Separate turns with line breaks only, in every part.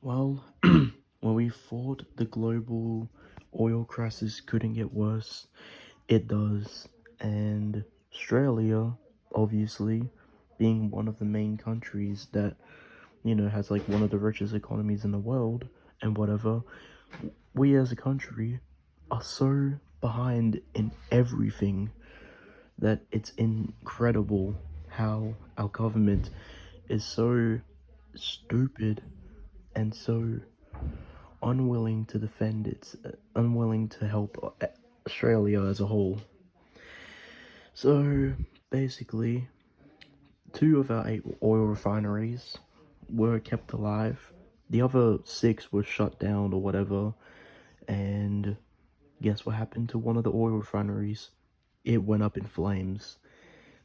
Well, when we thought the global oil crisis couldn't get worse, it does. And Australia, obviously, being one of the main countries that, has like one of the richest economies in the world and whatever, we as a country are so behind in everything that it's incredible how our government is so stupid and so unwilling to defend its unwilling to help Australia as a whole. So basically, two of our eight oil refineries were kept alive. The other six were shut down or whatever. And guess what happened to one of the oil refineries? It went up in flames.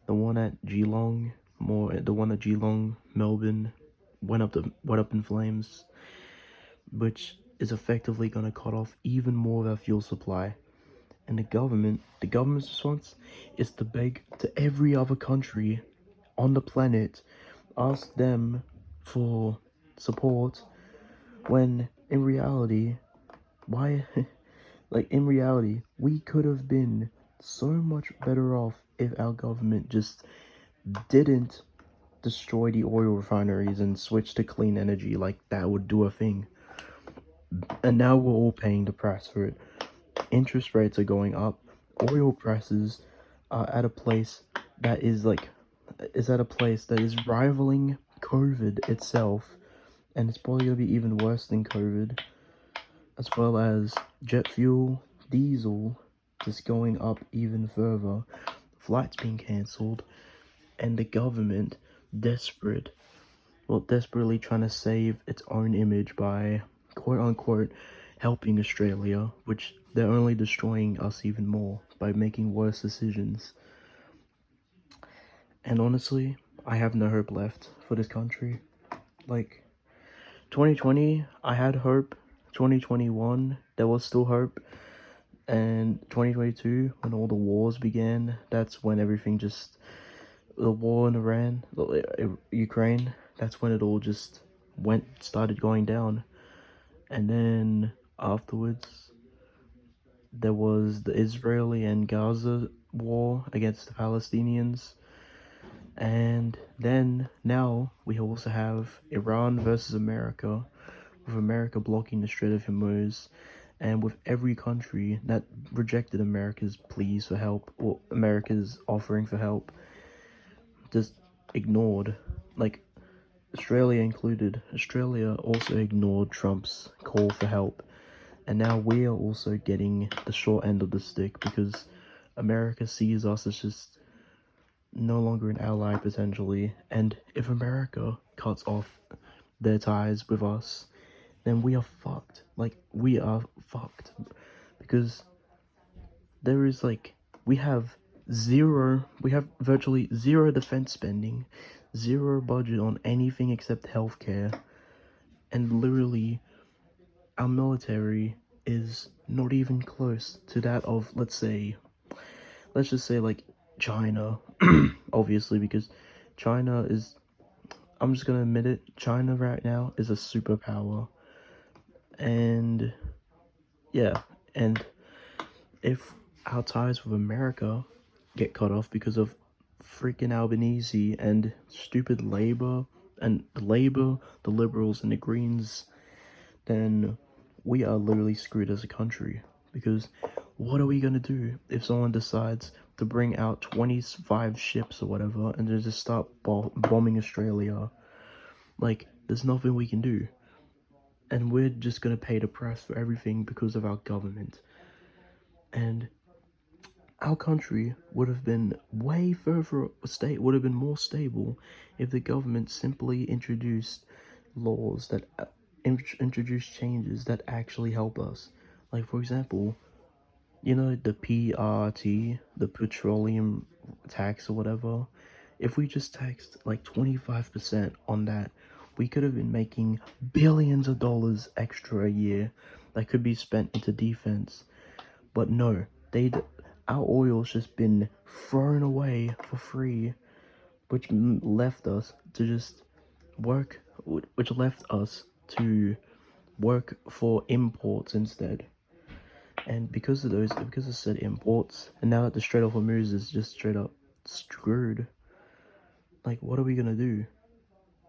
The one at Geelong, Melbourne, went up in flames, which is effectively going to cut off even more of our fuel supply. And the government's response is to beg to every other country on the planet, ask them for support, when in reality, why, like in reality, we could have been so much better off if our government just didn't destroy the oil refineries and switch to clean energy. Like that would do a thing. And now we're all paying the price for it. Interest rates are going up. Oil prices are at a place that is rivaling COVID itself, and it's probably gonna be even worse than COVID, as well as jet fuel, diesel, just going up even further. Flights being cancelled, and the government desperate, desperately trying to save its own image by quote unquote helping Australia, which they're only destroying us even more by making worse decisions. And honestly, I have no hope left for this country. Like 2020, I had hope. 2021, there was still hope. And 2022, when all the wars began, that's when everything just the war in Iran, Ukraine, that's when it all just started going down. And then afterwards, there was the Israeli and Gaza war against the Palestinians. And then now we also have Iran versus America, with America blocking the Strait of Hormuz, and with every country that rejected America's pleas for help or America's offering for help just ignored. Like Australia included. Australia also ignored Trump's call for help. And now we are also getting the short end of the stick because America sees us as just no longer an ally potentially. And if America cuts off their ties with us, then we are fucked. Like, we are fucked. Because there is like, we have virtually zero defense spending, zero budget on anything except healthcare, and literally our military is not even close to that of, let's just say like China, obviously, because China is, I'm just gonna admit it, China right now is a superpower. And yeah, and if our ties with America get cut off because of freaking Albanese and stupid Labor, the Liberals and the Greens, then we are literally screwed as a country. Because what are we gonna do if someone decides to bring out 25 ships or whatever and then just start bombing Australia? Like, there's nothing we can do. And we're just gonna pay the price for everything because of our government. And our country would have been would have been more stable if the government simply introduced laws that introduce changes that actually help us. Like, for example, the PRT, the petroleum tax or whatever. If we just taxed like 25% on that, we could have been making billions of dollars extra a year that could be spent into defense. But no, our oil's just been thrown away for free, which left us to just work, which left us to work for imports instead. And because of said imports, and now that the Strait of Hormuz is just straight up screwed, like, what are we gonna do?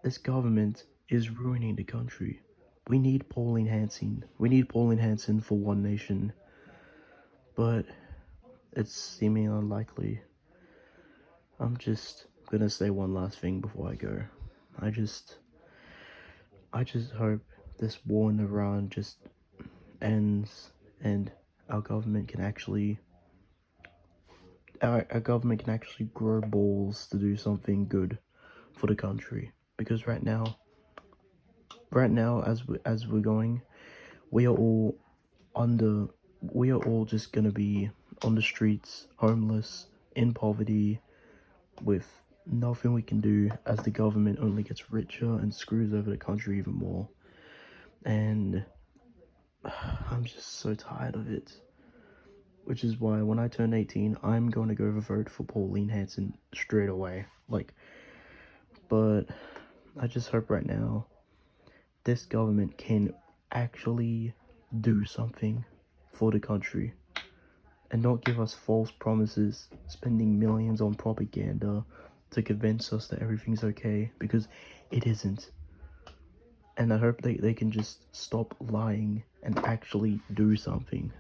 This government is ruining the country. We need Pauline Hanson. We need Pauline Hanson for One Nation, but it's seeming unlikely. I'm just gonna say one last thing before I go. I just hope this war in Iran just ends and our government can actually our government can actually grow balls to do something good for the country. Because right now as we're going, we are all under we are all just gonna be on the streets, homeless, in poverty, with nothing we can do as the government only gets richer and screws over the country even more. And I'm just so tired of it. Which is why when I turn 18, I'm going to go vote for Pauline Hanson straight away. But I just hope right now this government can actually do something for the country and not give us false promises, spending millions on propaganda to convince us that everything's okay, because it isn't. And I hope they can just stop lying and actually do something.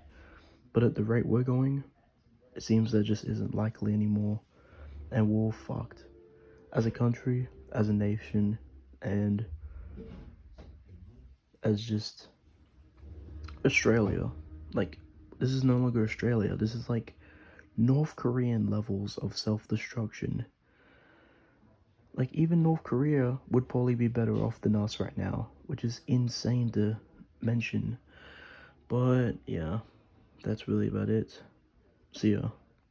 But at the rate we're going, it seems that just isn't likely anymore, and we're all fucked. As a country, as a nation, and as just Australia. Like, this is no longer Australia, this is like North Korean levels of self-destruction. Like, even North Korea would probably be better off than us right now, which is insane to mention. But yeah, that's really about it. See ya.